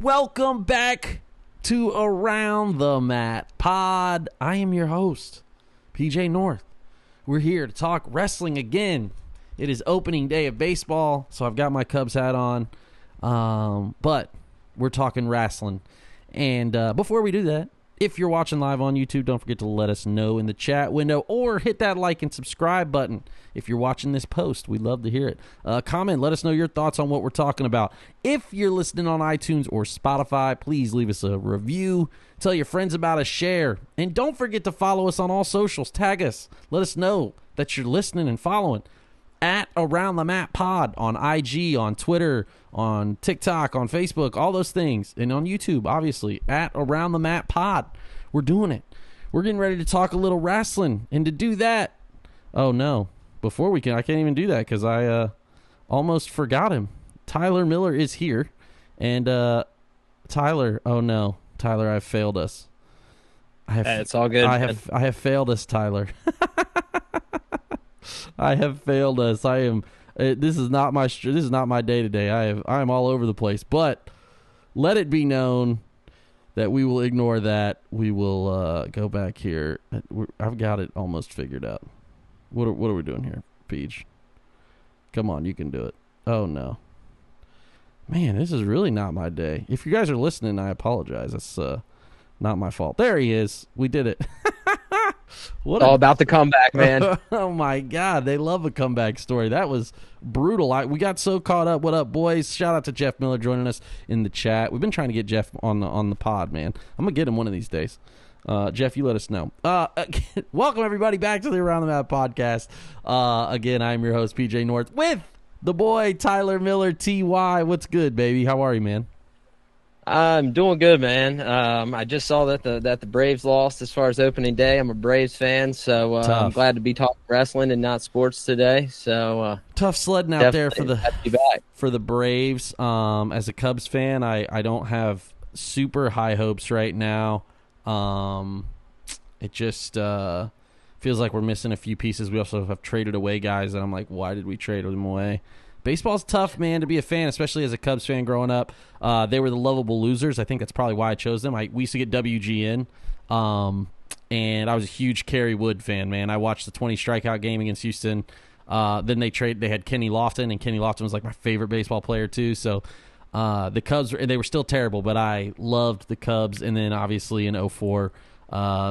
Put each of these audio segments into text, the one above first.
welcome back to Around the Mat Pod. I am your host, PJ North. We're here to talk wrestling again. It is opening day of baseball, so I've got my Cubs hat on, but we're talking wrestling. And before we do that, if you're watching live on YouTube, don't forget to let us know in the chat window or hit that like and subscribe button. If you're watching this post, we'd love to hear it. Comment, let us know your thoughts on what we're talking about. If you're listening on iTunes or Spotify, please leave us a review. Tell your friends about us, share. And don't forget to follow us on all socials. Tag us. Let us know that you're listening and following. At AroundTheMatPod on IG, on Twitter, on TikTok, on Facebook, all those things. And on YouTube, obviously, at AroundTheMatPod. We're doing it. We're getting ready to talk a little wrestling. And to do that, oh no, before we can, I can't even do that because I almost forgot him. Tyler Miller is here. And Tyler, oh no, Tyler, I've failed us. It's all good. I have failed us, Tyler. I have failed us. I am. This is not my day today. I am all over the place. But let it be known that we will ignore that. We will go back here. I've got it almost figured out. What are we doing here, Peach? Come on, you can do it. Oh no, man, this is really not my day. If you guys are listening, I apologize. It's not my fault. There he is. We did it. All about the comeback, man. Oh my God, they love a comeback story. That was brutal. We got so caught up. What up, boys? Shout out to Jeff Miller joining us in the chat. We've been trying to get Jeff on the pod, man. I'm gonna get him one of these days. Jeff, you let us know. Welcome everybody back to the Around the Mat podcast. Again, I'm your host PJ North with the boy Tyler Miller. Ty, what's good, baby? How are you, man? I'm doing good, man. I just saw that the Braves lost as far as opening day. I'm a Braves fan, so I'm glad to be talking wrestling and not sports today. So tough sledding out there for the Braves. As a Cubs fan, I don't have super high hopes right now. It just feels like we're missing a few pieces. We also have traded away guys that I'm like, why did we trade them away? Baseball's tough, man, to be a fan, especially as a Cubs fan growing up. They were the lovable losers. I think that's probably why I chose them. We used to get WGN, and I was a huge Kerry Wood fan, man. I watched the 20 strikeout game against Houston. Then they had Kenny Lofton, and Kenny Lofton was like my favorite baseball player too. So the Cubs, they were still terrible, but I loved the Cubs. And then obviously in 2004,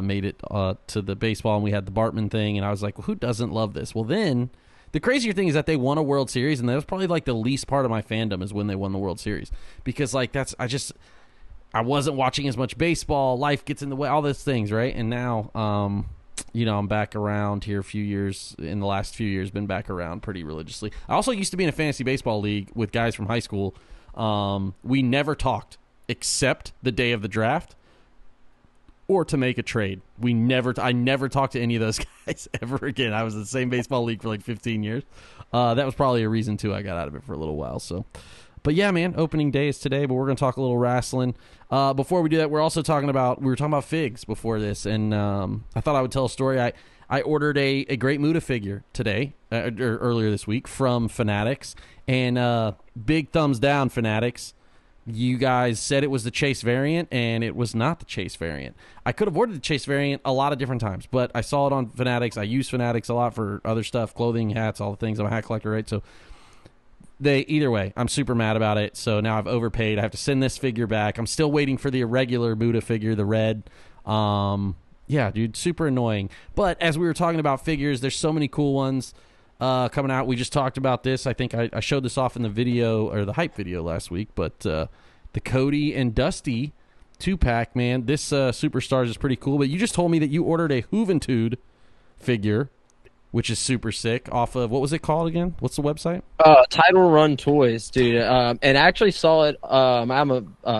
made it to the baseball, and we had the Bartman thing, and I was like, well, who doesn't love this? Well, then the crazier thing is that they won a World Series, and that was probably like the least part of my fandom is when they won the World Series, because like I wasn't watching as much baseball. Life gets in the way, all those things, right? And now, I'm back around here in the last few years, been back around pretty religiously. I also used to be in a fantasy baseball league with guys from high school. We never talked except the day of the draft or to make a trade. I never talked to any of those guys ever again. I was in the same baseball league for like 15 years. That was probably a reason too. I got out of it for a little while. So, but yeah, man, opening day is today, but we're going to talk a little wrestling. Before we do that, we were talking about figs before this. And, I thought I would tell a story. I ordered a Great Muta figure today, or earlier this week from Fanatics, and, big thumbs down, Fanatics. You guys said it was the Chase variant, and it was not the Chase variant. I could have ordered the Chase variant a lot of different times, but I saw it on Fanatics. I use Fanatics a lot for other stuff, clothing, hats, all the things. I'm a hat collector, right? So either way, I'm super mad about it. So now I've overpaid. I have to send this figure back. I'm still waiting for the irregular Muta figure, the red. Yeah, dude, super annoying. But as we were talking about figures, there's so many cool ones coming out. We just talked about this. I think I showed this off in the video, or the hype video last week, but the Cody and Dusty 2-pack, man, this Superstars is pretty cool. But you just told me that you ordered a Juventud figure, which is super sick, off of, what was it called again? What's the website? Title Run Toys, dude. And I actually saw it. I'm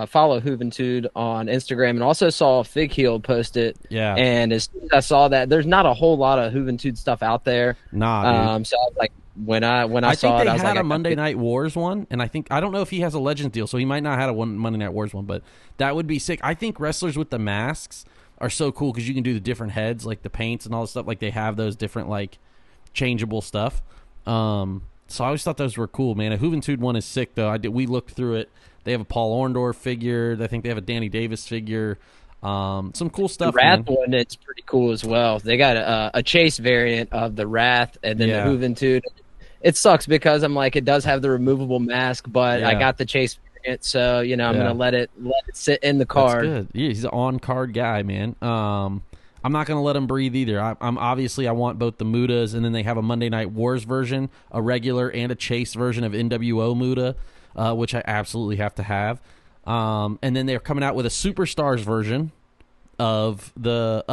follow Juventud on Instagram, and also saw Fig Heel post it. Yeah. And as soon as I saw that, there's not a whole lot of Juventud stuff out there. Nah, dude. So I was like, when I saw think it, I was they like, had a Monday Night Wars one, and I don't know if he has a Legends deal, so he might not have a Monday Night Wars one, but that would be sick. I think wrestlers with the masks are so cool because you can do the different heads, like the paints and all the stuff. Like they have those different like changeable stuff. So I always thought those were cool, man. A Juventud one is sick though. We looked through it. They have a Paul Orndorff figure. I think they have a Danny Davis figure. Some cool stuff. The Wrath man. one, it's pretty cool as well. They got a Chase variant of the Wrath, and then the Juventud. It sucks because I'm like, it does have the removable mask, but I got the Chase variant, so I'm gonna let it sit in the card. That's good. Yeah, he's an on-card guy, man. I'm not gonna let him breathe either. I'm obviously I want both the Mutas, and then they have a Monday Night Wars version, a regular and a Chase version of NWO Muta, which I absolutely have to have. And then they're coming out with a Superstars version of the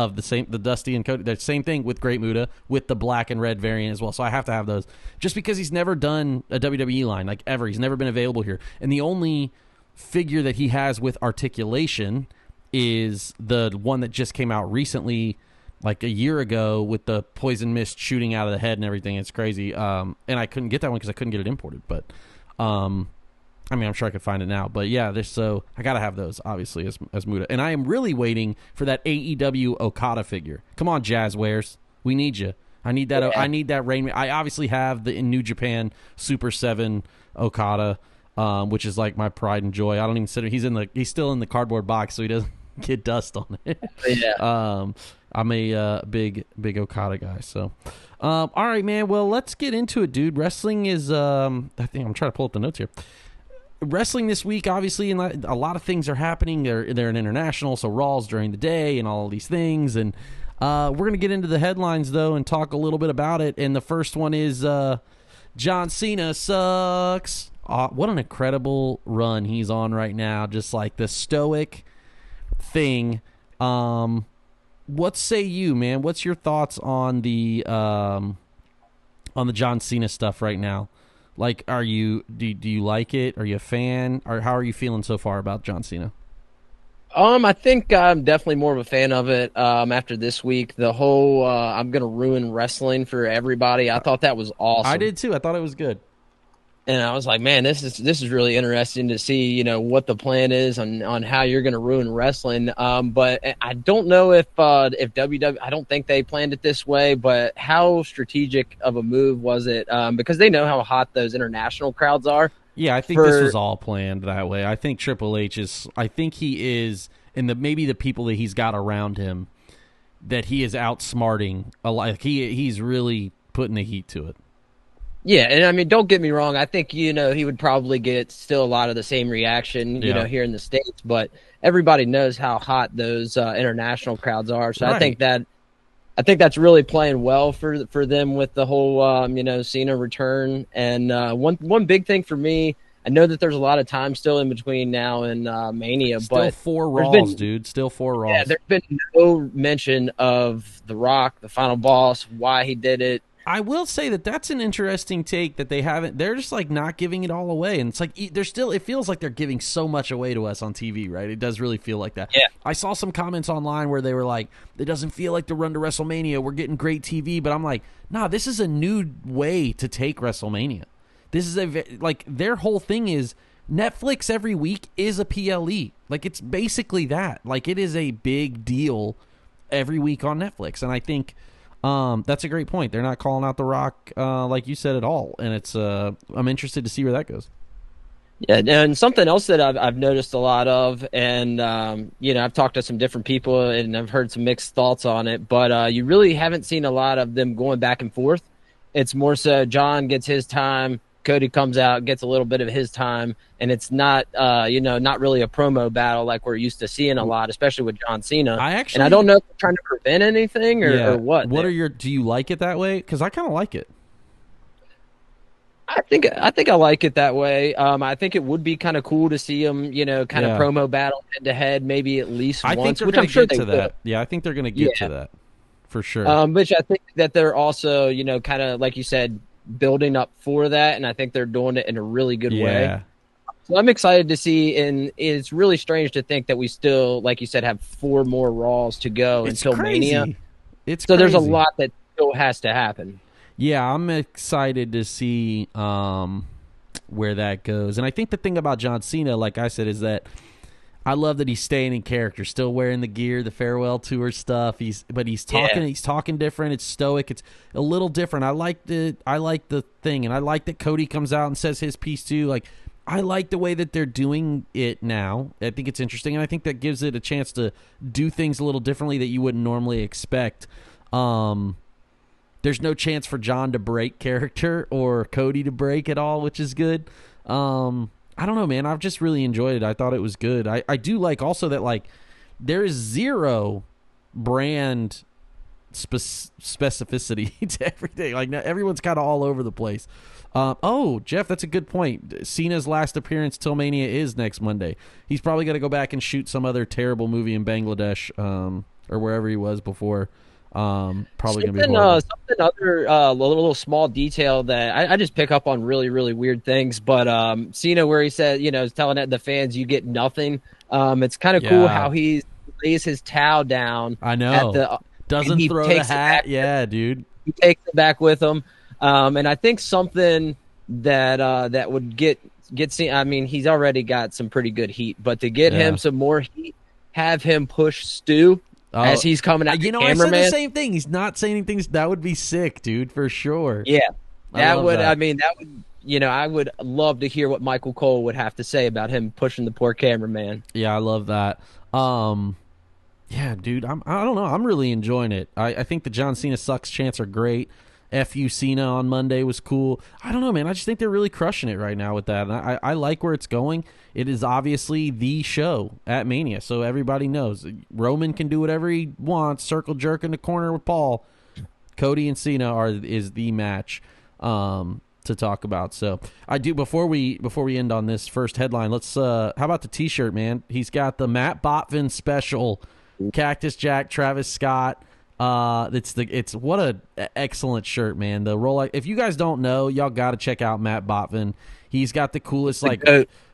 Dusty and Cody, the same thing with Great Muta with the black and red variant as well. So I have to have those just because he's never done a WWE line like ever. He's never been available here, and the only figure that he has with articulation is the one that just came out recently, like a year ago, with the poison mist shooting out of the head and everything. It's crazy. And I couldn't get that one because I couldn't get it imported, but I mean, I'm sure I could find it now, but yeah, so I gotta have those obviously as Muta, and I am really waiting for that AEW Okada figure. Come on, Jazzwares, we need you. I need that. Yeah. I need that Rain. I obviously have the in New Japan Super 7 Okada, which is like my pride and joy. I don't even consider he's still in the cardboard box, so he doesn't get dust on it. Yeah. I'm a big Okada guy. So, all right, man. Well, let's get into it, dude. Wrestling is. I think I'm trying to pull up the notes here. Wrestling this week, obviously, and a lot of things are happening. They're an international, so Raw's during the day and all these things. And we're going to get into the headlines, though, and talk a little bit about it. And the first one is John Cena Sucks. What an incredible run he's on right now. Just like the stoic thing. What say you, man? What's your thoughts on the John Cena stuff right now? Like, do you like it? Are you a fan? Or how are you feeling so far about John Cena? I think I'm definitely more of a fan of it after this week. The whole I'm going to ruin wrestling for everybody. I thought that was awesome. I did too. I thought it was good. And I was like, man, this is really interesting to see, what the plan is on how you're going to ruin wrestling. But I don't know if WWE, I don't think they planned it this way, but how strategic of a move was it? Because they know how hot those international crowds are. Yeah, I think this was all planned that way. I think Triple H he is, and maybe the people that he's got around him, that he is outsmarting. He's really putting the heat to it. Yeah, and I mean, don't get me wrong. I think, he would probably get still a lot of the same reaction, here in the States, but everybody knows how hot those international crowds are. So right. I think that's really playing well for them with the whole, Cena return. And one big thing for me, I know that there's a lot of time still in between now and Mania, but still 4 Raws, dude. Still 4 Raws. Yeah, there's been no mention of The Rock, the final boss, why he did it. I will say that's an interesting take that they haven't. They're just like not giving it all away, and it's like it feels like they're giving so much away to us on TV, right? It does really feel like that. Yeah. I saw some comments online where they were like, "It doesn't feel like the run to WrestleMania. We're getting great TV," but I'm like, "Nah, this is a new way to take WrestleMania. This is their whole thing is Netflix every week is a PLE. Like it's basically that. Like it is a big deal every week on Netflix, and I think." That's a great point. They're not calling out The Rock, like you said, at all, and it's. I'm interested to see where that goes. Yeah, and something else that I've noticed a lot of, and I've talked to some different people, and I've heard some mixed thoughts on it, but you really haven't seen a lot of them going back and forth. It's more so John gets his time, Cody comes out, gets a little bit of his time, and it's not, not really a promo battle like we're used to seeing a lot, especially with John Cena. I don't know if they're trying to prevent anything or what. Do you like it that way? Because I kind of like it. I think I like it that way. I think it would be kind of cool to see them, of promo battle head to head, maybe at least once. Which I'm sure they get to that. Yeah, I think they're going to get to that for sure. Which I think that they're also, kind of like you said, building up for that, and I think they're doing it in a really good way. So I'm excited to see, and it's really strange to think that we still, like you said, have 4 more Raws to go until Mania. So there's a lot that still has to happen. Yeah, I'm excited to see where that goes. And I think the thing about John Cena, like I said, is that I love that he's staying in character, still wearing the gear, the farewell tour stuff. He's talking different. It's stoic. It's a little different. I like the thing, and I like that Cody comes out and says his piece too. Like I like the way that they're doing it now. I think it's interesting, and I think that gives it a chance to do things a little differently that you wouldn't normally expect. There's no chance for John to break character or Cody to break at all, which is good. I don't know, man. I've just really enjoyed it. I thought it was good. I do like also that, like, there is zero brand specificity to everything. Like, everyone's kind of all over the place. Jeff, that's a good point. Cena's last appearance till Mania is next Monday. He's probably got to go back and shoot some other terrible movie in Bangladesh, or wherever he was before. Probably going to be horrible. Something other little small detail that I just pick up on really, really weird things. But Cena, where he said, is telling the fans, you get nothing. It's kind of cool how he lays his towel down. I know. Doesn't throw the hat. Yeah, dude. He takes it back with him. And I think something that would get Cena, I mean, he's already got some pretty good heat, but to get him some more heat, have him push Stu as he's coming out. I said the same thing. He's not saying anything. That would be sick, dude, for sure. Yeah, that would. I would love to hear what Michael Cole would have to say about him pushing the poor cameraman. Yeah, I love that. Yeah, dude, I don't know. I'm really enjoying it. I think the John Cena Sucks chants are great. FU Cena on Monday was cool. I don't know, man. I just think they're really crushing it right now with that. And I like where it's going. It is obviously the show at Mania, so everybody knows. Roman can do whatever he wants, circle jerk in the corner with Paul. Cody and Cena is the match to talk about. So I do, before we end on this first headline, let's how about the t-shirt, man? He's got the Matt Botvin special, Cactus Jack, Travis Scott. It's what a excellent shirt, man. The Rolex. If you guys don't know, y'all got to check out Matt Botvin. He's got the coolest, like,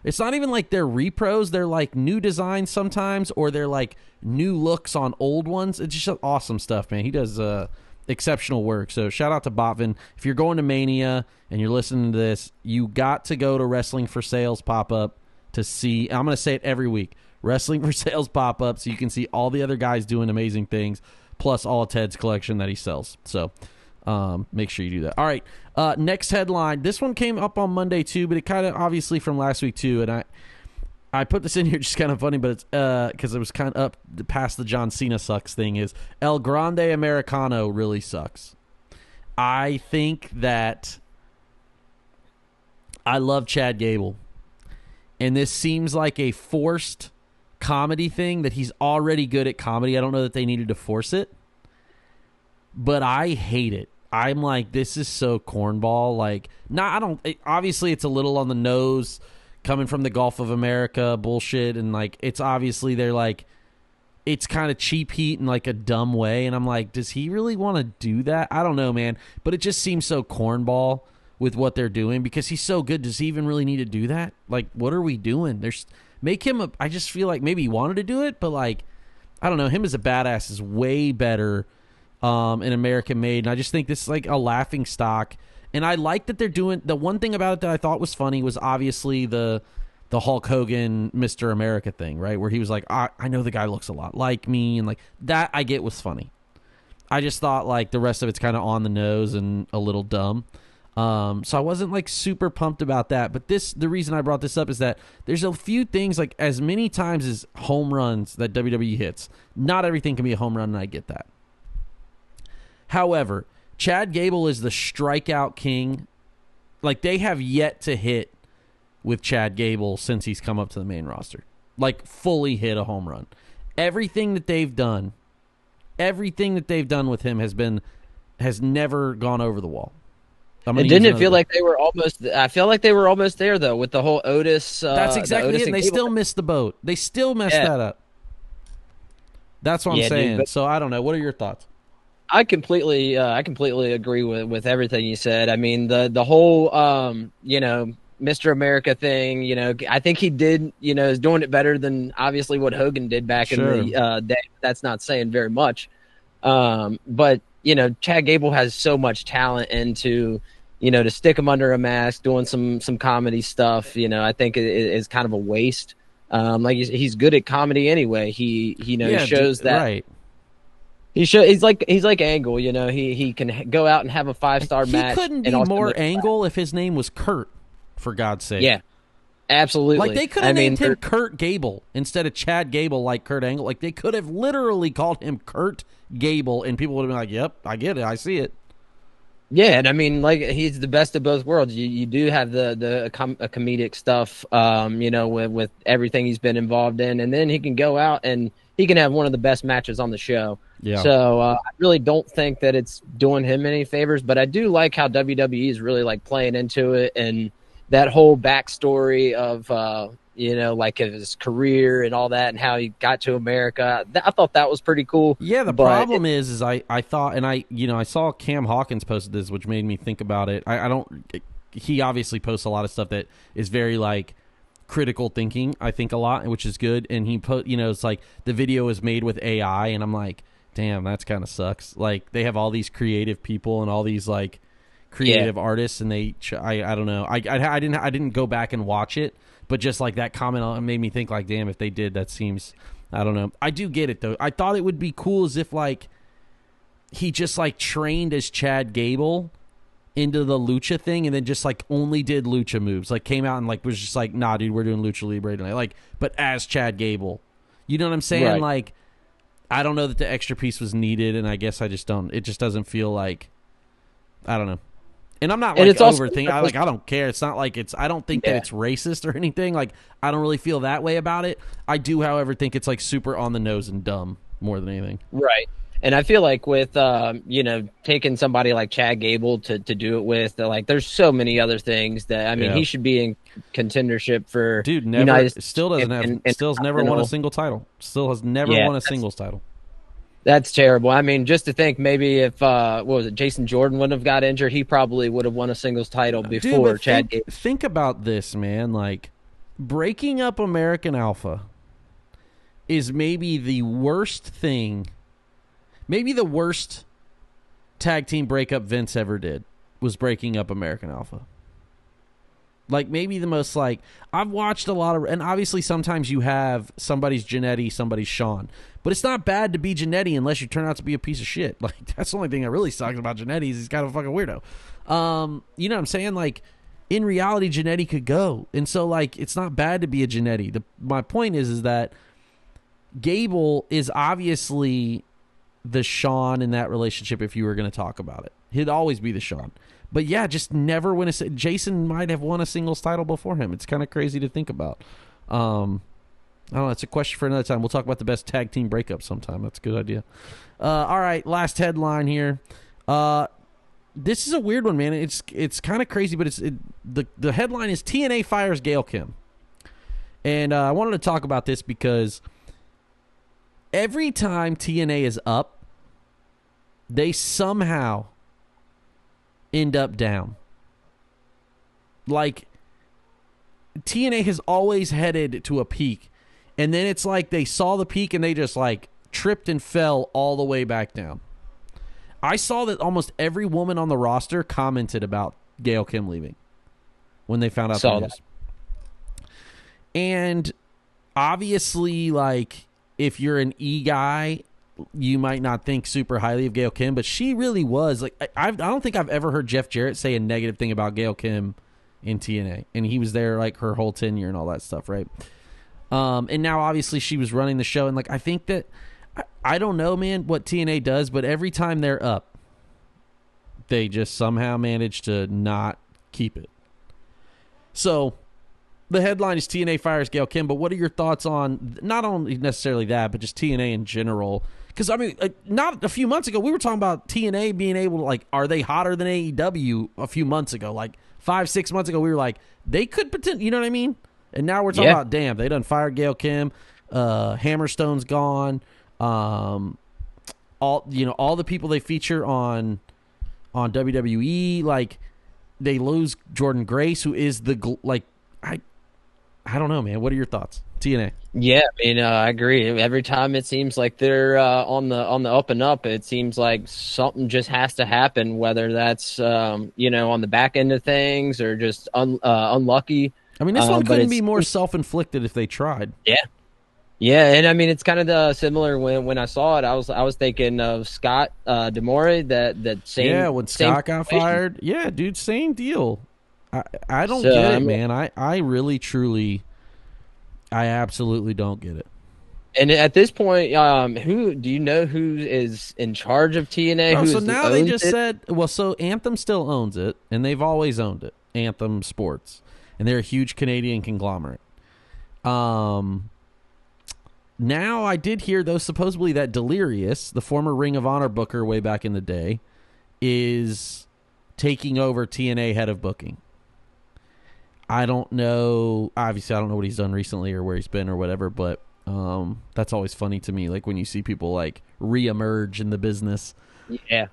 it's not even like they're repros. They're like new designs sometimes, or they're like new looks on old ones. It's just awesome stuff, man. He does exceptional work. So shout out to Botvin. If you're going to Mania and you're listening to this, you got to go to Wrestling for Sales pop-up to see, I'm going to say it every week, Wrestling for Sales pop-up, so you can see all the other guys doing amazing things, plus all of Ted's collection that he sells. So make sure you do that. All right, next headline. This one came up on Monday too, but it kind of obviously from last week too. And I put this in here just kind of funny, but it's because it was kind of up past the John Cena Sucks thing. Is El Grande Americano Really Sucks. I think that I love Chad Gable, and this seems like a forced comedy thing that he's already good at comedy. I don't know that they needed to force it, but I hate it. I'm like, this is so cornball. Like, obviously it's a little on the nose coming from the Gulf of America bullshit. And like, it's obviously they're like, it's kind of cheap heat in like a dumb way. And I'm like, does he really want to do that? I don't know, man. But it just seems so cornball with what they're doing because he's so good. Does he even really need to do that? Like, what are we doing? Make him I just feel like maybe he wanted to do it, but like, I don't know. Him as a badass is way better in American Made. And I just think this is like a laughing stock. And I like that they're doing, the one thing about it that I thought was funny was obviously the Hulk Hogan Mr. America thing, right? Where he was like, I know the guy looks a lot like me. And like that I get was funny. I just thought like the rest of it's kind of on the nose and a little dumb. So I wasn't like super pumped about that, but the reason I brought this up is that there's a few things, like as many times as home runs that WWE hits, not everything can be a home run, and I get that. However, Chad Gable is the strikeout king. Like, they have yet to hit with Chad Gable since he's come up to the main roster, like fully hit a home run. Everything that they've done with him has never gone over the wall. Didn't it feel like they were almost? I feel like they were almost there though with the whole Otis. That's exactly it. And they still missed the boat. They still messed that up. That's what I'm saying. Dude, so I don't know. What are your thoughts? I completely agree with everything you said. I mean, the whole Mr. America thing. I think he did. Is doing it better than obviously what Hogan did back in the day. That's not saying very much. But Chad Gable has so much talent, and to stick him under a mask doing some comedy stuff, I think it is kind of a waste. Like he's good at comedy anyway. He shows that. Right. He's like Angle. He can go out and have a 5-star match. He couldn't be more Angle if his name was Kurt, for God's sake. Yeah. Absolutely. Like, they could have named him Kurt Gable instead of Chad Gable, like Kurt Angle. Like, they could have literally called him Kurt Gable, and people would have been like, yep, I get it. I see it. Yeah, and I mean, like, he's the best of both worlds. You do have the comedic stuff, with everything he's been involved in, and then he can go out and he can have one of the best matches on the show. Yeah. So I really don't think that it's doing him any favors, but I do like how WWE is really like playing into it, and that whole backstory of like his career and all that, and how he got to America. I thought that was pretty cool. Yeah, the problem is I thought, and I saw Cam Hawkins posted this, which made me think about it. He obviously posts a lot of stuff that is very like critical thinking, I think, a lot, which is good. And he it's like the video is made with AI, and I'm like, damn, that's kind of sucks. Like, they have all these creative people and all these like creative artists, and I don't know. I didn't go back and watch it, but just like that comment made me think like, damn, if they did, that seems, I don't know. I do get it though. I thought it would be cool as if like he just like trained as Chad Gable into the lucha thing, and then just like only did lucha moves, like came out and like was just like, nah, dude, we're doing lucha libre tonight, like, but as Chad Gable. You know what I'm saying? Right. Like, I don't know that the extra piece was needed, and I guess I just don't. It just doesn't feel like, I don't know. And I'm not like overthinking. I don't care. It's not like I don't think that it's racist or anything. Like, I don't really feel that way about it. I do, however, think it's like super on the nose and dumb more than anything. Right. And I feel like with taking somebody like Chad Gable to do it with, like, there's so many other things that, I mean, he should be in contendership for. Dude, never still doesn't have still has never won a single title. Still has never won a singles title. That's terrible. I mean, just to think, maybe if Jason Jordan wouldn't have got injured, he probably would have won a singles title before Chad Gable. Think about this, man. Like, breaking up American Alpha is maybe the worst thing. Maybe the worst tag team breakup Vince ever did was breaking up American Alpha. Like, maybe the most, like, I've watched a lot of, and obviously sometimes you have somebody's Jannetty, somebody's Shawn. But it's not bad to be Jannetty unless you turn out to be a piece of shit. Like, that's the only thing that really sucks about Jannetty is he's kind of a fucking weirdo. You know what I'm saying? Like, in reality, Jannetty could go. And so, like, it's not bad to be a Jannetty. My point is that Gable is obviously the Shawn in that relationship if you were going to talk about it. He'd always be the Shawn. But yeah, just never win Jason might have won a singles title before him. It's kind of crazy to think about. I don't know. It's a question for another time. We'll talk about the best tag team breakup sometime. That's a good idea. All right, last headline here. This is a weird one, man. It's kind of crazy, but the headline is TNA fires Gail Kim. And I wanted to talk about this because every time TNA is up, they somehow end up down. Like, TNA has always headed to a peak, and then it's like they saw the peak and they just like tripped and fell all the way back down. I saw that almost every woman on the roster commented about Gail Kim leaving when they found out the news. And obviously, like, if you're an E guy, you might not think super highly of Gail Kim, but she really was. Like, I don't think I've ever heard Jeff Jarrett say a negative thing about Gail Kim in TNA, and he was there like her whole tenure and all that stuff, right? And now obviously she was running the show, and like I think that I don't know, man, what TNA does, but every time they're up, they just somehow manage to not keep it. So the headline is TNA fires Gail Kim, but what are your thoughts on not only necessarily that, but just TNA in general? Because, I mean, not a few months ago, we were talking about TNA being able to, like, are they hotter than AEW a few months ago? Like, 5-6 months ago, we were like, they could pretend, you know what I mean? And now we're talking about, damn, they done fired Gail Kim. Hammerstone's gone. All the people they feature on WWE, like, they lose Jordan Grace, who is the, like, I don't know, man. What are your thoughts? TNA. Yeah, I mean, I agree. Every time it seems like they're on the up and up, it seems like something just has to happen, whether that's on the back end of things or just unlucky. I mean, this one couldn't be more self-inflicted if they tried. Yeah, and I mean, it's kind of similar when I saw it. I was thinking of Scott D'Amore, that same. Yeah, when Scott got fired. Yeah, dude, same deal. I don't get it, man. I really, truly, I absolutely don't get it. And at this point, who do you know who is in charge of TNA? Oh, Who so is now they just said, well, so Anthem still owns it, and they've always owned it, Anthem Sports, and they're a huge Canadian conglomerate. Now I did hear, though, supposedly that Delirious, the former Ring of Honor booker way back in the day, is taking over TNA head of booking. I don't know. Obviously, I don't know what he's done recently or where he's been or whatever, but that's always funny to me, like when you see people like reemerge in the business. Yeah.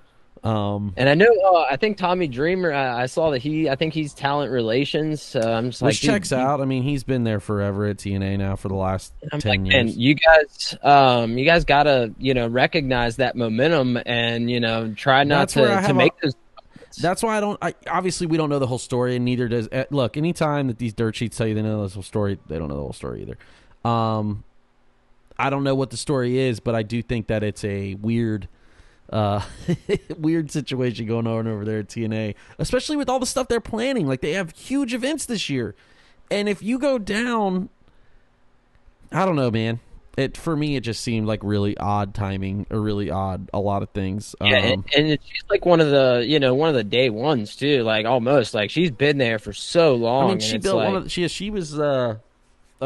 And I know, I think Tommy Dreamer, I saw that I think he's talent relations. So I'm just which checks out. I mean, he's been there forever at TNA now for the last 10 years. And you guys gotta, recognize that momentum and, try not to make those. That's why obviously we don't know the whole story, and neither does, look, anytime that these dirt sheets tell you they know the whole story, they don't know the whole story either. I don't know what the story is, but I do think that it's a weird weird situation going on over there at TNA, especially with all the stuff they're planning. Like, they have huge events this year, and if you go down, I don't know, man. For me, it just seemed like really odd timing, or really odd a lot of things. Yeah, and she's like one of the day ones too. Like, almost like she's been there for so long. I mean, she built she was a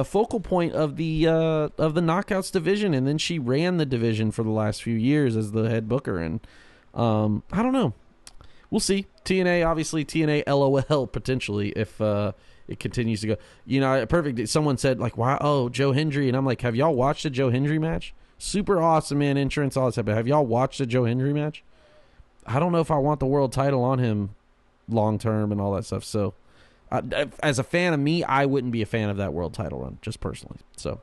focal point of the Knockouts division, and then she ran the division for the last few years as the head booker. And I don't know. We'll see. TNA, obviously, TNA LOL potentially if it continues to go. Perfect. Someone said, like, wow, oh, Joe Hendry. And I'm like, have y'all watched a Joe Hendry match? Super awesome, man. Insurance, all that stuff. But have y'all watched a Joe Hendry match? I don't know if I want the world title on him long term and all that stuff. So, as a fan of me, I wouldn't be a fan of that world title run, just personally. So,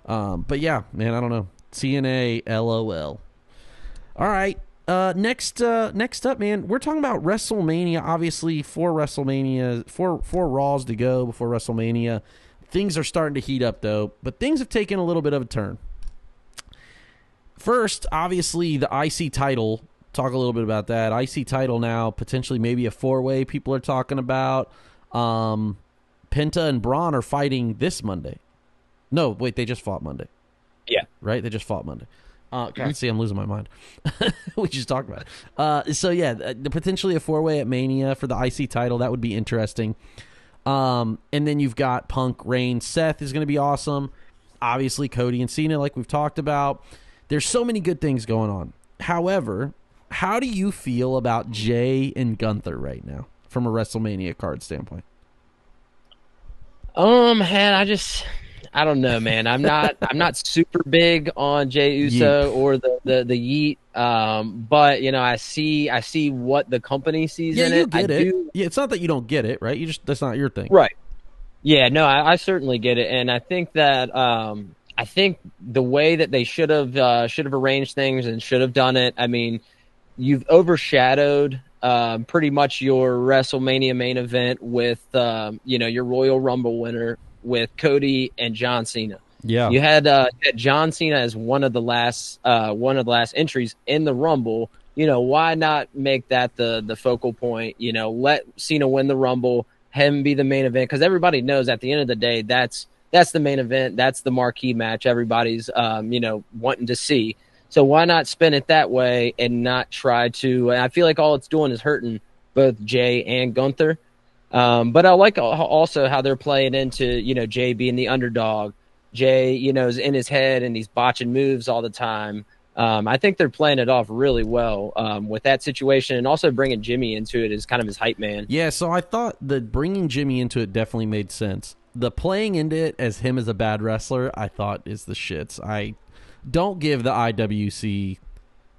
but yeah, man, I don't know. TNA, LOL. All right. Next up, man, we're talking about WrestleMania. Obviously, four Raws to go before WrestleMania. Things are starting to heat up, though, but things have taken a little bit of a turn. First, obviously, the IC title. Talk a little bit about that. IC title now, potentially maybe a 4-way people are talking about. Penta and Braun are fighting this Monday. No, wait, they just fought Monday. Yeah. Right? They just fought Monday. God, see, I'm losing my mind. We just talked about it. So, yeah, potentially a 4-way at Mania for the IC title. That would be interesting. And then you've got Punk, Reigns, Seth is going to be awesome. Obviously, Cody and Cena, like we've talked about. There's so many good things going on. However, how do you feel about Jay and Gunther right now from a WrestleMania card standpoint? Man, I don't know, man. I'm not super big on Jey Uso or the Yeet. But I see what the company sees in it. You get it. Yeah, it's not that you don't get it, right? That's not your thing, right? Yeah, no, I certainly get it, and I think that I think the way that they should have arranged things and should have done it. I mean, you've overshadowed pretty much your WrestleMania main event with your Royal Rumble winner with Cody and John Cena. Yeah, you had John Cena as one of the last entries in the Rumble. Why not make that the focal point? Let Cena win the Rumble, him be the main event, because everybody knows at the end of the day that's the main event, that's the marquee match everybody's wanting to see. So why not spin it that way and not try to? I feel like all it's doing is hurting both Jay and Gunther. But I like also how they're playing into, Jay being the underdog. Jay, is in his head and he's botching moves all the time. I think they're playing it off really well with that situation, and also bringing Jimmy into it as kind of his hype man. Yeah, so I thought that bringing Jimmy into it definitely made sense. The playing into it as him as a bad wrestler, I thought is the shits. I don't give the IWC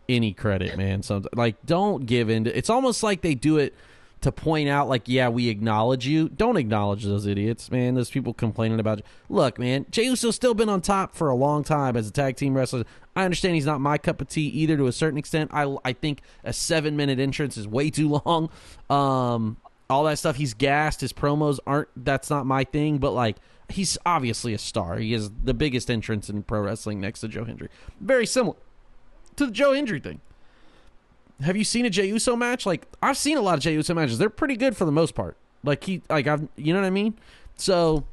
any credit, man. So, don't give into. It's almost like they do it to point out, like, yeah, we acknowledge you. Don't acknowledge those idiots, man. Those people complaining about you. Look, man, Jey Uso's still been on top for a long time as a tag team wrestler. I understand he's not my cup of tea either to a certain extent. I think a 7-minute entrance is way too long. All that stuff, he's gassed. His promos that's not my thing, but, he's obviously a star. He is the biggest entrance in pro wrestling next to Joe Hendry. Very similar to the Joe Hendry thing. Have you seen a Jey Uso match? I've seen a lot of Jey Uso matches. They're pretty good for the most part. Like you know what I mean? So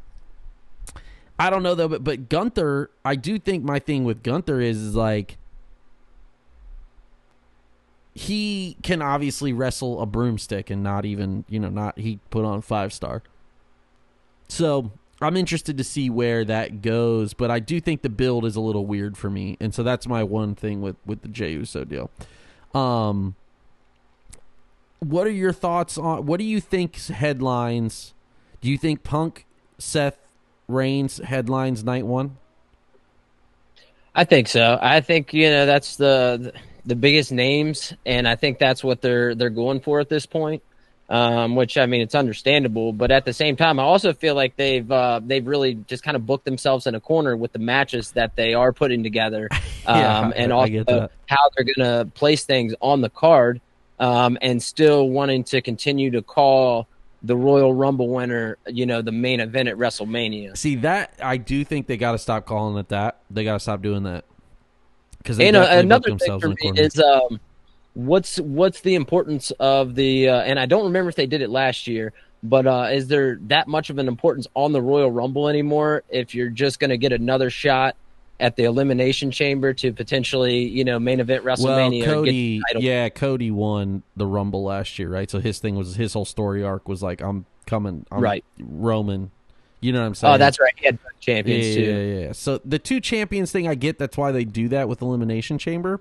I don't know though, but Gunther, I do think my thing with Gunther is like he can obviously wrestle a broomstick and not even, he put on 5-star. So I'm interested to see where that goes, but I do think the build is a little weird for me, and so that's my one thing with the Jey Uso deal. What are your thoughts on? What do you think headlines? Do you think Punk, Seth, Reigns headlines night one? I think so. I think that's the biggest names, and I think that's what they're going for at this point. Which, I mean, it's understandable, but at the same time, I also feel like they've really just kind of booked themselves in a corner with the matches that they are putting together, and also how they're going to place things on the card, and still wanting to continue to call the Royal Rumble winner, the main event at WrestleMania. See, that I do think they got to stop calling it that. They got to stop doing that because another thing for me is. What's the importance of the and I don't remember if they did it last year, but is there that much of an importance on the Royal Rumble anymore if you're just going to get another shot at the Elimination Chamber to potentially, main event WrestleMania? Well, Cody won the Rumble last year, right? So his whole story arc was like, I'm right. Roman. You know what I'm saying? Oh, that's right. He had champions too. Yeah. So the 2 champions thing, I get. That's why they do that with Elimination Chamber.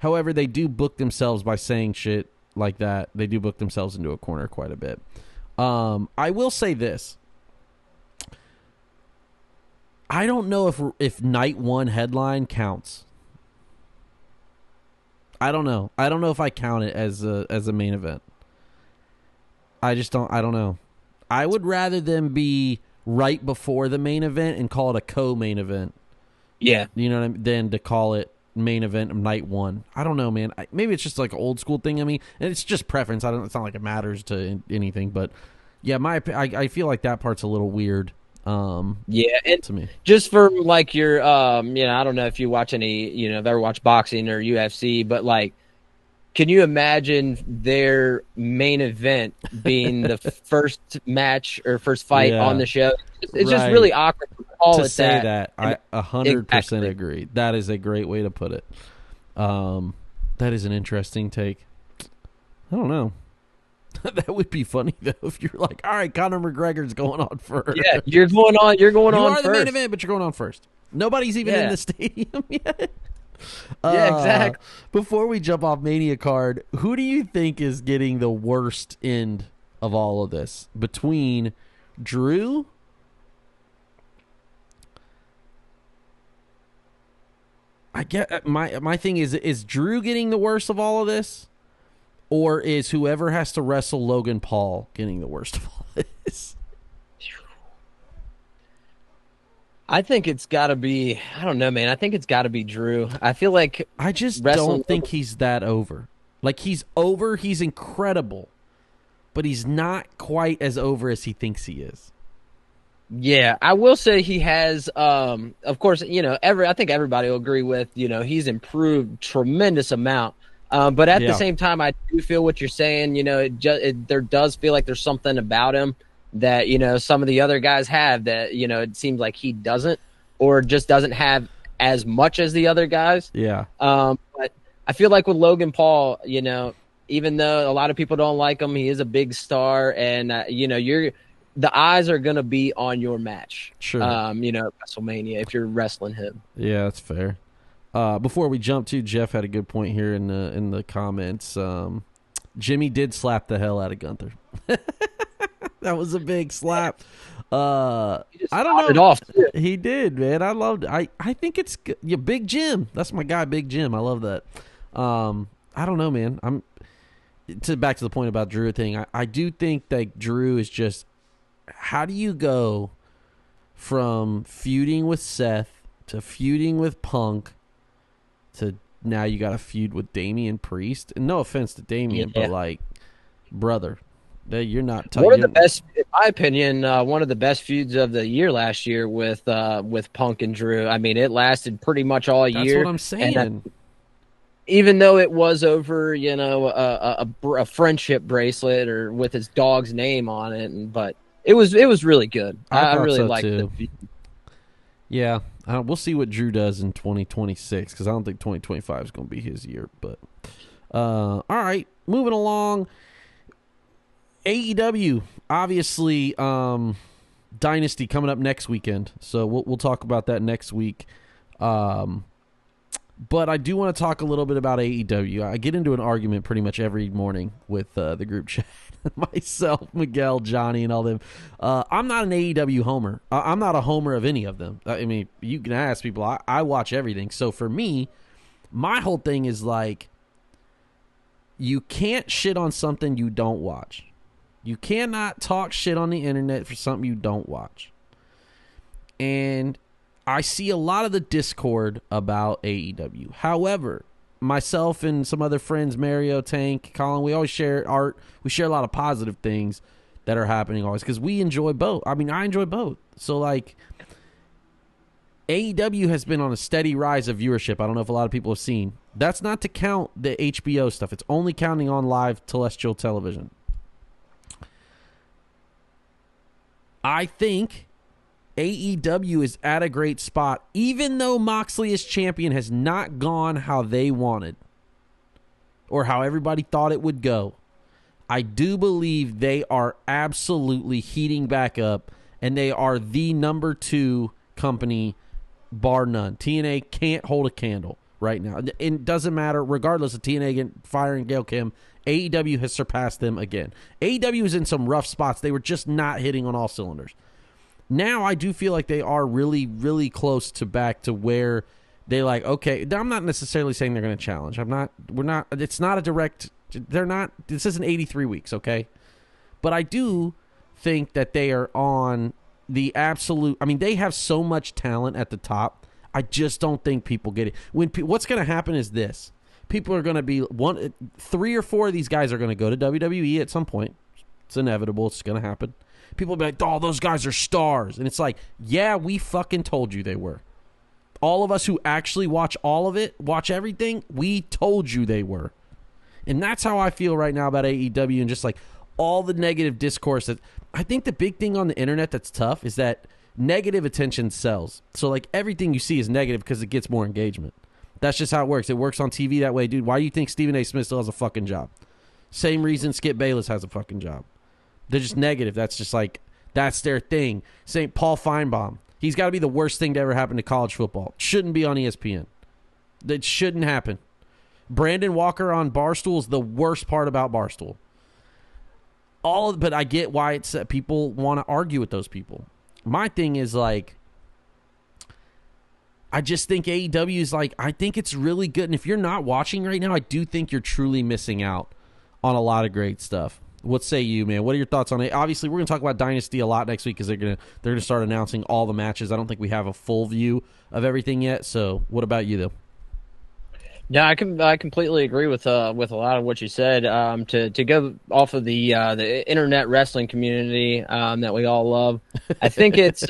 However, they do book themselves by saying shit like that. They do book themselves into a corner quite a bit. I will say this. I don't know if night one headline counts. I don't know. I don't know if I count it as a main event. I don't know. I would rather them be right before the main event and call it a co-main event. Yeah. You know what I mean? Than to call it main event of night one. I don't know, man. Maybe it's just like an old school thing. I mean, and it's just preference. It's not like it matters to anything, but yeah, I feel like that part's a little weird. Yeah, and to me, just for like your, I don't know if you watch any, have ever watched boxing or UFC, but like, can you imagine their main event being the first match or first fight on the show? It's just really awkward to say that. I 100% agree. That is a great way to put it. That is an interesting take. I don't know. That would be funny though if you're like, all right, Conor McGregor's going on first. Yeah, you're going on. You're going on. You are the main event, but you're going on first. Nobody's even in the stadium yet. Yeah, exactly. Before we jump off Mania Card, who do you think is getting the worst end of all of this? Between Drew, I get my thing is Drew getting the worst of all of this, or is whoever has to wrestle Logan Paul getting the worst of all this? I think it's got to be, I don't know, man. I think it's got to be Drew. I feel like I just don't think he's that over. Like, he's over, he's incredible, but he's not quite as over as he thinks he is. Yeah, I will say he has, of course, I think everybody will agree with, he's improved tremendous amount. But at the same time, I do feel what you're saying. There does feel like there's something about him that, some of the other guys have that, it seems like he doesn't, or just doesn't have as much as the other guys. Yeah. But I feel like with Logan Paul, even though a lot of people don't like him, he is a big star, and the eyes are going to be on your match. Sure. WrestleMania, if you're wrestling him. Yeah, that's fair. Before we jump to, Jeff had a good point here in the comments. Jimmy did slap the hell out of Gunther. That was a big slap. I don't know. He did, man. I loved it. I think it's Big Jim. That's my guy, Big Jim. I love that. I don't know, man. Back to the point about Drew thing. I do think that Drew is just, how do you go from feuding with Seth to feuding with Punk to now you got to feud with Damian Priest? And no offense to Damian, but like, brother, you're not. One of the best, in my opinion, one of the best feuds of the year last year with Punk and Drew. I mean, it lasted pretty much all year. That's what I'm saying. even though it was over, a friendship bracelet or with his dog's name on it, but it was really good. I thought really so liked too. it. Yeah, we'll see what Drew does in 2026 because I don't think 2025 is going to be his year. But all right, moving along. AEW, obviously, Dynasty coming up next weekend, so we'll talk about that next week. But I do want to talk a little bit about AEW. I get into an argument pretty much every morning with the group chat. Myself, Miguel, Johnny, and all them. I'm not an AEW homer. I'm not a homer of any of them. I mean, you can ask people. I watch everything. So for me, my whole thing is like, you can't shit on something you don't watch. You cannot talk shit on the internet for something you don't watch. And I see a lot of the discord about AEW. However, myself and some other friends, Mario, Tank, Colin, we always share art. We share a lot of positive things that are happening always because we enjoy both. I mean, I enjoy both. So, like, AEW has been on a steady rise of viewership. I don't know if a lot of people have seen. That's not to count the HBO stuff. It's only counting on live terrestrial television. I think AEW is at a great spot, even though Moxley as champion has not gone how they wanted or how everybody thought it would go. I do believe they are absolutely heating back up, and they are the number 2 company, bar none. TNA can't hold a candle right now. It doesn't matter, regardless of TNA firing Gail Kim, AEW has surpassed them again. AEW is in some rough spots. They were just not hitting on all cylinders. Now I do feel like they are really, really close to back to where they like, okay, I'm not necessarily saying they're going to challenge. It's not a direct, this isn't 83 weeks, okay? But I do think that they are on the absolute, I mean, they have so much talent at the top. I just don't think people get it. What's going to happen is this. People are going to be 3 or 4 of these guys are going to go to WWE at some point. It's inevitable. It's going to happen. People will be like, oh, those guys are stars. And it's like, yeah, we fucking told you they were. All of us who actually watch all of it, watch everything, we told you they were. And that's how I feel right now about AEW and just like all the negative discourse. That I think the big thing on the internet that's tough is that negative attention sells. So like everything you see is negative because it gets more engagement. That's just how it works. It works on TV that way, dude. Why do you think Stephen A. Smith still has a fucking job? Same reason Skip Bayless has a fucking job. They're just negative. That's just like, that's their thing. St. Paul Feinbaum. He's got to be the worst thing to ever happen to college football. Shouldn't be on ESPN. That shouldn't happen. Brandon Walker on Barstool is the worst part about Barstool. But I get why it's people want to argue with those people. My thing is like, I just think AEW is like, I think it's really good. And if you're not watching right now, I do think you're truly missing out on a lot of great stuff. What say you, man? What are your thoughts on it? Obviously, we're going to talk about Dynasty a lot next week because they're going to start announcing all the matches. I don't think we have a full view of everything yet. So what about you, though? Yeah, I completely agree with a lot of what you said. To go off of the internet wrestling community that we all love, I think it's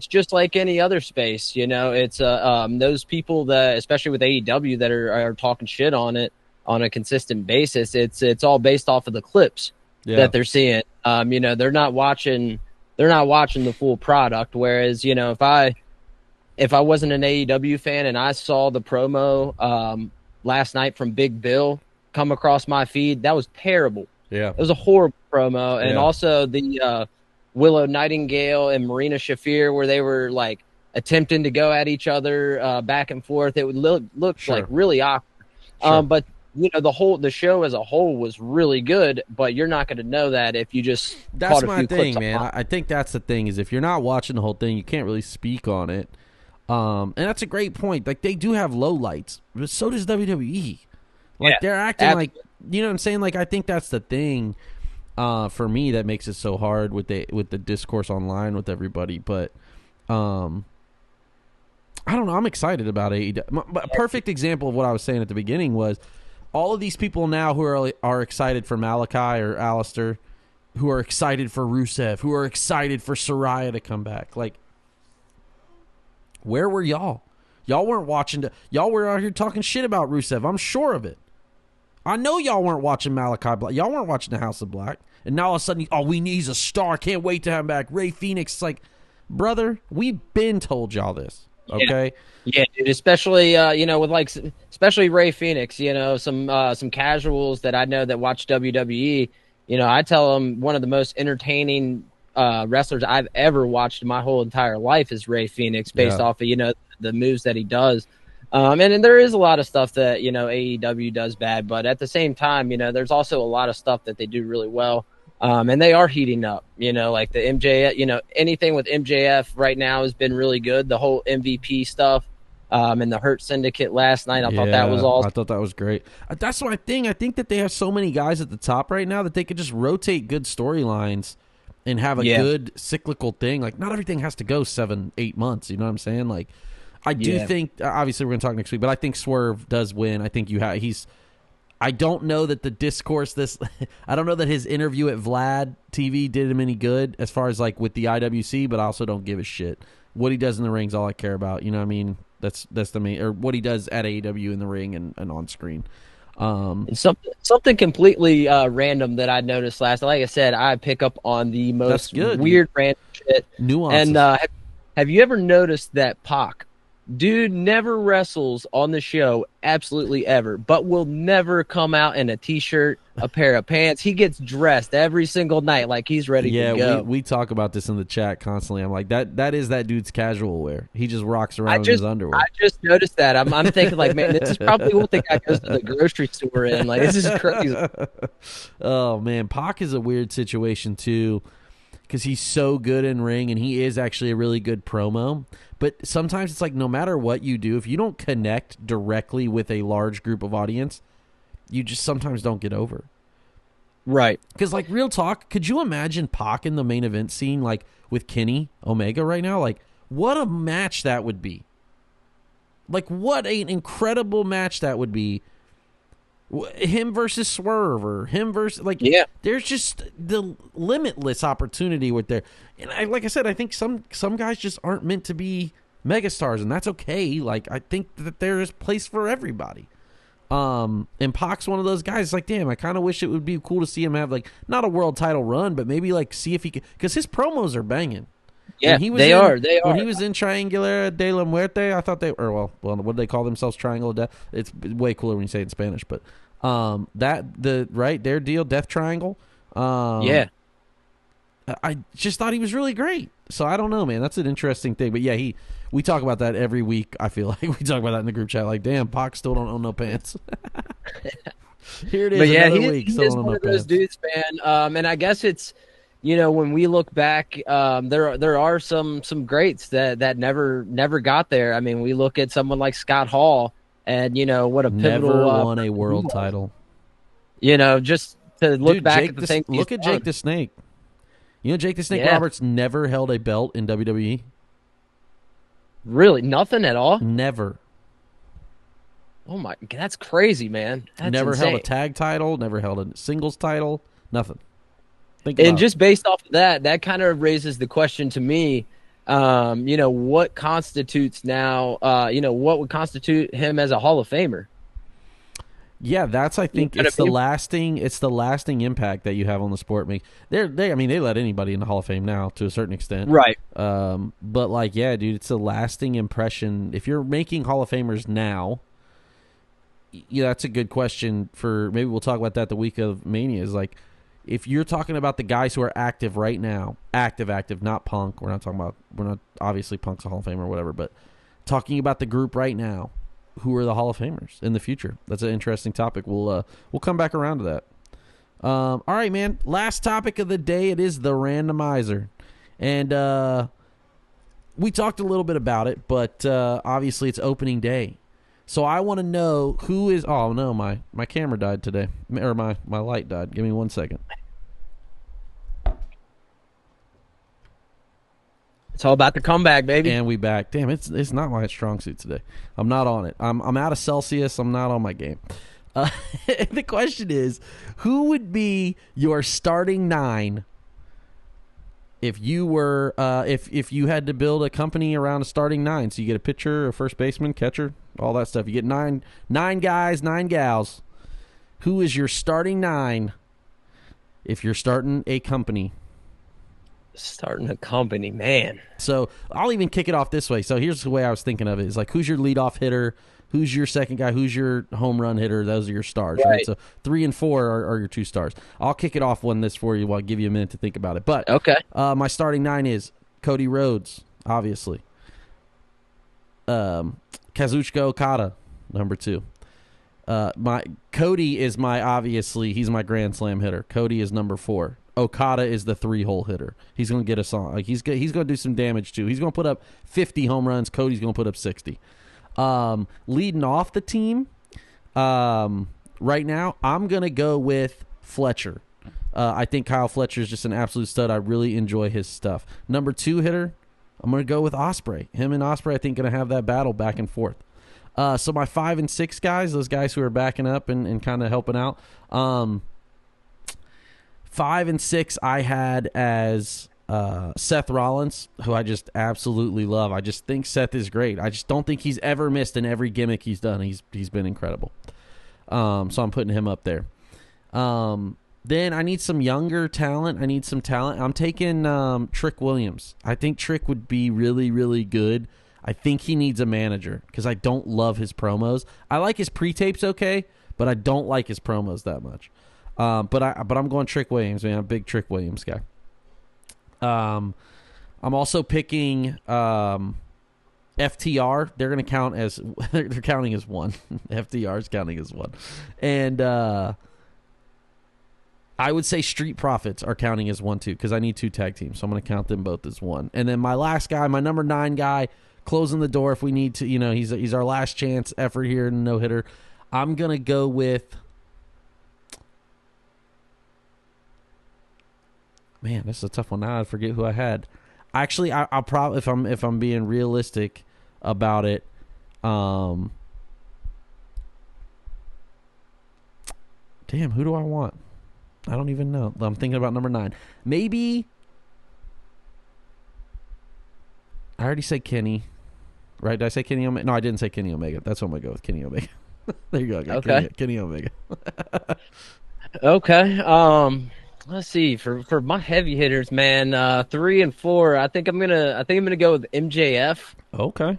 just like any other space. You know, it's those people that, especially with AEW, that are talking shit on it on a consistent basis. It's all based off of the clips that they're seeing. You know, they're not watching the full product. Whereas, you know, if I wasn't an AEW fan and I saw the promo last night from Big Bill come across my feed, that was terrible. Yeah. It was a horrible promo. And also the Willow Nightingale and Marina Shafir, where they were like attempting to go at each other back and forth. It would look like really awkward. Sure. But you know, the show as a whole was really good, but you're not going to know that if you just that's caught a my few thing, clips man. I think that's the thing is if you're not watching the whole thing, you can't really speak on it. And that's a great point. Like they do have low lights, but so does WWE. Like they're acting like, you know what I'm saying? Like I think that's the thing for me that makes it so hard with the discourse online with everybody. But I don't know. I'm excited about AEW. A perfect example of what I was saying at the beginning was all of these people now who are excited for Malachi or Alistair, who are excited for Rusev, who are excited for Saraya to come back. Like, where were y'all? Y'all weren't watching. Y'all were out here talking shit about Rusev. I'm sure of it. I know y'all weren't watching Malachi Black. Y'all weren't watching the House of Black. And now all of a sudden, he's a star. Can't wait to have him back. Ray Phoenix. It's like, brother, we've been told y'all this. Okay. Yeah, dude, especially with especially Ray Phoenix. Some casuals that I know that watch WWE. I tell them one of the most entertaining wrestlers I've ever watched in my whole entire life is Ray Phoenix, based off of the moves that he does. And there is a lot of stuff that AEW does bad, but at the same time, there's also a lot of stuff that they do really well. And they are heating up, like the MJF, anything with MJF right now has been really good. The whole MVP stuff, and the Hurt Syndicate last night, I thought that was awesome. I thought that was great. That's my thing. I think that they have so many guys at the top right now that they could just rotate good storylines and have a good cyclical thing. Like, not everything has to go 7-8 months. You know what I'm saying? Like, I do think, obviously we're going to talk next week, but I think Swerve does win. I think I don't know that the discourse I don't know that his interview at Vlad TV did him any good as far as like with the IWC, but I also don't give a shit. What he does in the ring is all I care about. You know what I mean? That's the main, or what he does at AEW in the ring and on screen. And something completely random that I noticed last night. Like I said, I pick up on the most weird random shit. Nuances. And have you ever noticed that Pac, dude, never wrestles on the show, absolutely ever, but will never come out in a T-shirt, a pair of pants. He gets dressed every single night like he's ready to go. Yeah, we talk about this in the chat constantly. I'm like, that is that dude's casual wear. He just rocks around in his underwear. I just noticed that. I'm thinking like, man, this is probably what the guy goes to the grocery store in. Like, this is crazy. Oh, man, Pac is a weird situation, too, because he's so good in ring, and he is actually a really good promo. But sometimes it's like no matter what you do, if you don't connect directly with a large group of audience, you just sometimes don't get over. Right. Because, like, real talk, could you imagine Pac in the main event scene, like, with Kenny Omega right now? Like, what a match that would be. Like, what an incredible match that would be. Him versus Swerve, or him versus, like, there's just the limitless opportunity with there. And like I said, I think some guys just aren't meant to be megastars, and that's okay. Like, I think that there is place for everybody. And Pac's one of those guys. Like, damn, I kind of wish it would be cool to see him have, like, not a world title run, but maybe, like, see if he could, because his promos are banging. Yeah, they are. When he was in Triangular de la Muerte, I thought what do they call themselves? Triangle of Death. It's way cooler when you say it in Spanish, but their deal, Death Triangle. I just thought he was really great. So I don't know, man. That's an interesting thing. But yeah, we talk about that every week. I feel like we talk about that in the group chat. Like, damn, Pac still don't own no pants. Here it is. But yeah, another week. He is one of those dudes, man. And I guess it's, when we look back, there are some greats that never got there. I mean, we look at someone like Scott Hall, and what a pivotal. Never won a world title. Just to look back at the things. Look at Jake the Snake. Jake the Snake Roberts never held a belt in WWE. Really, nothing at all. Never. Oh my, that's crazy, man. That's never insane. held a tag title. Never held a singles title. Nothing. Just based off of that kind of raises the question to me. What constitutes now? What would constitute him as a Hall of Famer? Yeah, that's, I think, it's the lasting impact that you have on the sport. They let anybody in the Hall of Fame now to a certain extent, right? But like, yeah, dude, it's a lasting impression. If you're making Hall of Famers now, that's a good question for. Maybe we'll talk about that the week of Mania. Is like, if you're talking about the guys who are active right now, active, not Punk. We're not obviously Punk's a Hall of Famer or whatever, but talking about the group right now. Who are the Hall of Famers in the future? That's an interesting topic. We'll come back around to that. All right, man. Last topic of the day. It is the randomizer, and we talked a little bit about it, but obviously it's opening day, so I want to know who is. Oh no, my camera died today, or my light died. Give me 1 second. It's all about the comeback, baby. And we back. Damn, it's not my strong suit today. I'm not on it. I'm out of Celsius. I'm not on my game. The question is, who would be your starting 9 if you were if you had to build a company around a starting 9, so you get a pitcher, a first baseman, catcher, all that stuff. You get nine guys, 9 gals. Who is your starting 9 if you're starting a company? Starting a company, man. So I'll even kick it off this way. So here's the way I was thinking of it: is like, who's your leadoff hitter? Who's your second guy? Who's your home run hitter? Those are your stars, right? So 3 and 4 are your 2 stars. I'll kick it off this for you. I'll give you a minute to think about it. But okay, my starting 9 is Cody Rhodes, obviously. Kazuchika Okada, number 2. My Cody is obviously he's my Grand Slam hitter. Cody is number 4. Okada is the 3-hole hitter. He's going to get us on. Like he's going to do some damage too. He's going to put up 50 home runs. Cody's going to put up 60. Leading off the team, right now, I'm going to go with Fletcher. I think Kyle Fletcher is just an absolute stud. I really enjoy his stuff. Number 2 hitter, I'm going to go with Ospreay. Him and Ospreay, I think, going to have that battle back and forth. So my 5 and 6 guys, those guys who are backing up and kind of helping out. 5 and 6 I had as Seth Rollins, who I just absolutely love. I just think Seth is great. I just don't think he's ever missed in every gimmick he's done. He's been incredible. So I'm putting him up there. Then I need some younger talent. I need some talent. I'm taking Trick Williams. I think Trick would be really, really good. I think he needs a manager because I don't love his promos. I like his pre-tapes okay, but I don't like his promos that much. But I'm going Trick Williams, man. I'm a big Trick Williams guy. I'm also picking FTR. They're going to count as they're counting as 1. FTR is counting as 1, and I would say Street Profits are counting as 1 too because I need 2 tag teams, so I'm going to count them both as 1. And then my last guy, my number 9 guy, closing the door if we need to. You know, he's our last chance effort here in a no hitter. I'm going to go with. Man, this is a tough one. Now I forget who I had. Actually, I'll probably if I'm being realistic about it. Damn, who do I want? I don't even know. I'm thinking about number 9. Maybe I already said Kenny. Right? Did I say Kenny Omega? No, I didn't say Kenny Omega. That's what I'm gonna go with. Kenny Omega. There you go. Okay. Kenny Omega. Okay. Let's see. For my heavy hitters, man, 3 and 4. I think I'm gonna go with MJF. Okay.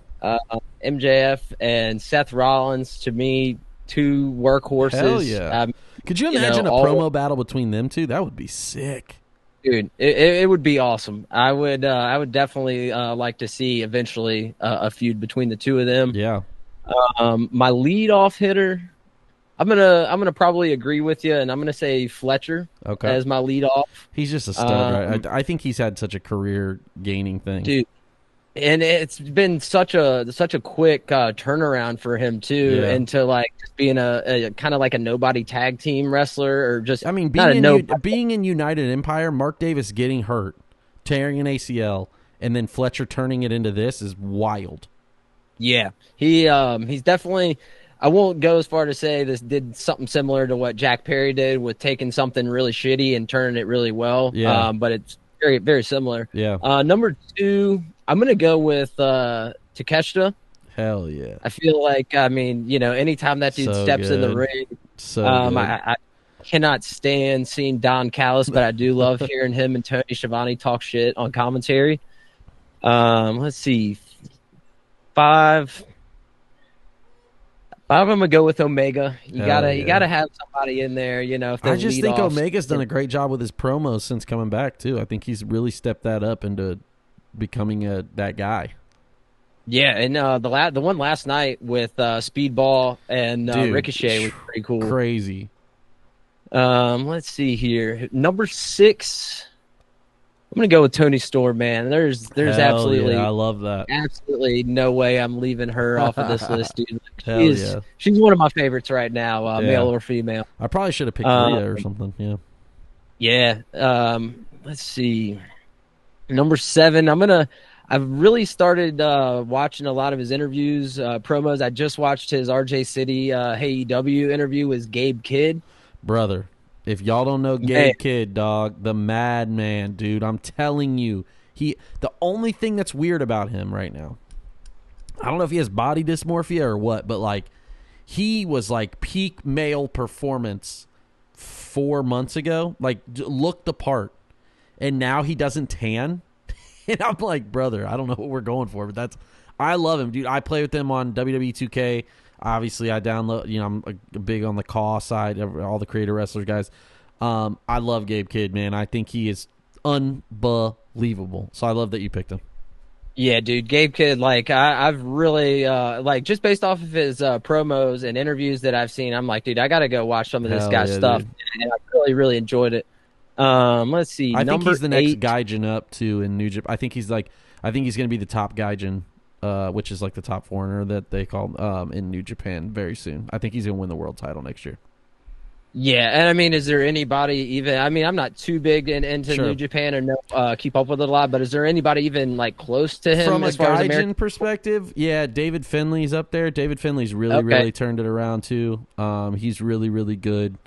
MJF and Seth Rollins, to me, 2 workhorses. Hell yeah. Could you imagine a promo battle between them 2? That would be sick. Dude, it would be awesome. I would definitely like to see eventually a feud between the 2 of them. Yeah. My leadoff hitter, I'm gonna probably agree with you, and I'm gonna say Fletcher as my leadoff. He's just a stud, right? I think he's had such a career gaining thing, dude. And it's been such a quick turnaround for him too, into like just being a kind of like a nobody tag team wrestler, or just being in United Empire. Mark Davis getting hurt, tearing an ACL, and then Fletcher turning it into this is wild. Yeah, he's definitely. I won't go as far to say this did something similar to what Jack Perry did with taking something really shitty and turning it really well. Yeah. But it's very, very similar. Yeah. Number 2, I'm going to go with Takeshita. Hell yeah. I feel like, anytime that dude steps in the ring, I cannot stand seeing Don Callis, but I do love hearing him and Tony Schiavone talk shit on commentary. Let's see. 5, I'm gonna go with Omega. You gotta have somebody in there, if I just think Omega's done a great job with his promos since coming back too. I think he's really stepped that up into becoming that guy. Yeah, and the one last night with Speedball and Ricochet was pretty cool. Crazy. Let's see here. Number 6. I'm gonna go with Toni Storm, man. There's absolutely, I love that. Absolutely no way I'm leaving her off of this list, dude. Like, she's one of my favorites right now, male or female. I probably should have picked Rhea or something. Yeah. Yeah. Let's see. Number 7. I've really started watching a lot of his interviews, promos. I just watched his RJ City AEW interview with Gabe Kidd. Brother. If y'all don't know Gabe Kidd, dog, the madman, dude, I'm telling you, the only thing that's weird about him right now, I don't know if he has body dysmorphia or what, but like he was like peak male performance 4 months ago, like looked the part, and now he doesn't tan. And I'm like, brother, I don't know what we're going for, but I love him, dude. I play with him on WWE 2K. Obviously, I download, I'm big on the Caw side, all the creator wrestlers guys. I love Gabe Kidd, man. I think he is unbelievable. So I love that you picked him. Yeah, dude, Gabe Kidd, like I've really like just based off of his promos and interviews that I've seen, I'm like, dude, I got to go watch some of this guy's stuff, and I really, really enjoyed it. Let's see. I think he's the next Gaijin up too in New Japan. I think he's going to be the top Gaijin. Which is like the top foreigner that they call in New Japan very soon. I think he's going to win the world title next year. Yeah, and I mean, is there anybody even? I mean, I'm not too big into New Japan or keep up with it a lot, but is there anybody even like close to him from as a far as Gaijin perspective? Yeah, David Finley's up there. David Finley's really turned it around too. He's really, really good.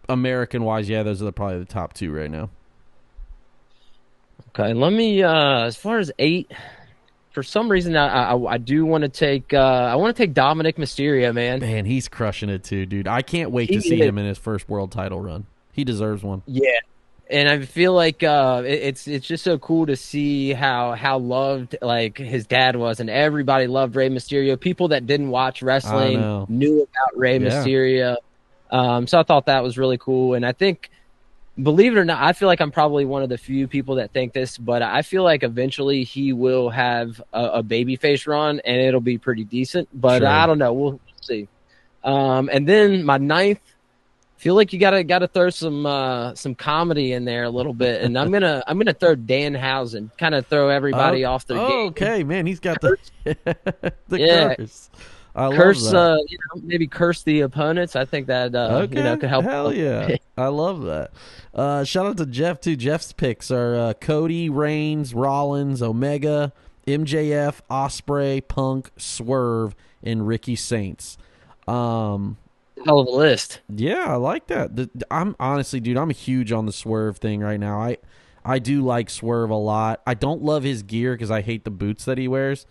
American wise, yeah, those are probably the top two right now. Okay, let me. As far as 8, for some reason, I do want to take. I want to take Dominic Mysterio, man. Man, he's crushing it too, dude. I can't wait to see him in his first world title run. He deserves one. Yeah, and I feel like it's just so cool to see how loved like his dad was, and everybody loved Rey Mysterio. People that didn't watch wrestling knew about Rey Mysterio. So I thought that was really cool, and I think. Believe it or not, I feel like I'm probably one of the few people that think this, but I feel like eventually he will have a babyface run, and it'll be pretty decent. But I don't know. We'll see. And then my 9th, feel like you gotta throw some comedy in there a little bit, and I'm gonna throw Danhausen, kind of throw everybody off their game. Okay, man, he's got the curse. I curse, love that. Maybe curse the opponents. I think that could help. Hell yeah, I love that. Shout out to Jeff too. Jeff's picks are Cody, Reigns, Rollins, Omega, MJF, Ospreay, Punk, Swerve, and Ricky Saints. Hell of a list. Yeah, I like that. I'm honestly, dude, I'm huge on the Swerve thing right now. I do like Swerve a lot. I don't love his gear because I hate the boots that he wears.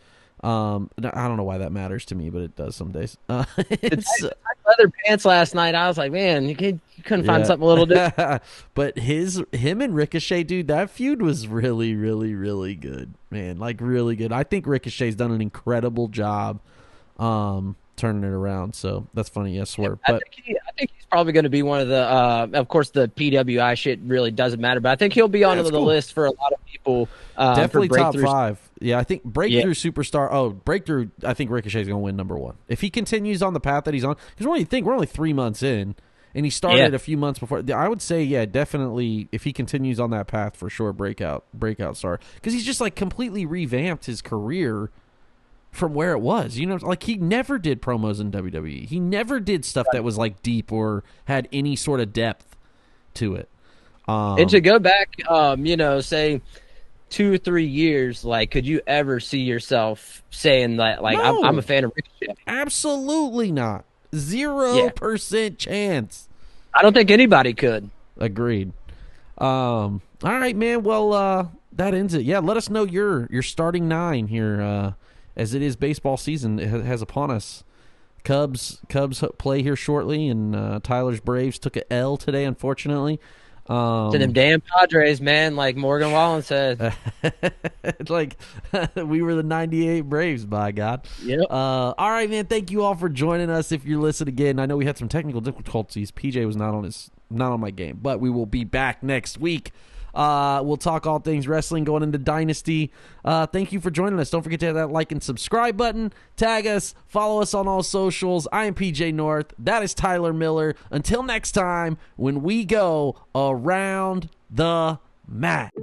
I don't know why that matters to me, but it does some days. Leather pants last night. I was like, man, you couldn't find something a little different. But him and Ricochet, dude, that feud was really, really, really good, man. Like really good. I think Ricochet's done an incredible job, turning it around. So that's funny. Yes, Swerve. I think he's probably going to be one of the. Of course, the PWI shit really doesn't matter, but I think he'll be on the list for a lot of people. Definitely top 5. Yeah, I think Breakthrough Superstar. Oh, Breakthrough. I think Ricochet's going to win number 1 if he continues on the path that he's on. Because we're only 3 months in, and he started a few months before. I would say, definitely if he continues on that path for sure, breakout star. Because he's just like completely revamped his career from where it was. Like he never did promos in WWE. He never did stuff that was like deep or had any sort of depth to it. And to go back, say 2 or 3 years, like, could you ever see yourself saying that, like, no. I'm a fan of Ricochet? Absolutely not. 0% chance. I don't think anybody could. Agreed. All right, man. Well, that ends it. Yeah, let us know your starting 9 here, as it is baseball season has upon us. Cubs play here shortly, and Tyler's Braves took an L today, unfortunately. To them damn Padres, man, like Morgan Wallen said. Like we were the 98 Braves, by God. Yep. All right, man. Thank you all for joining us. If you're listening again, I know we had some technical difficulties. PJ was not on my game, but we will be back next week. We'll talk all things wrestling going into Dynasty. Thank you for joining us. Don't forget to hit that like and subscribe button. Tag us. Follow us on all socials. I am PJ North. That is Tyler Miller. Until next time, when we go around the mat.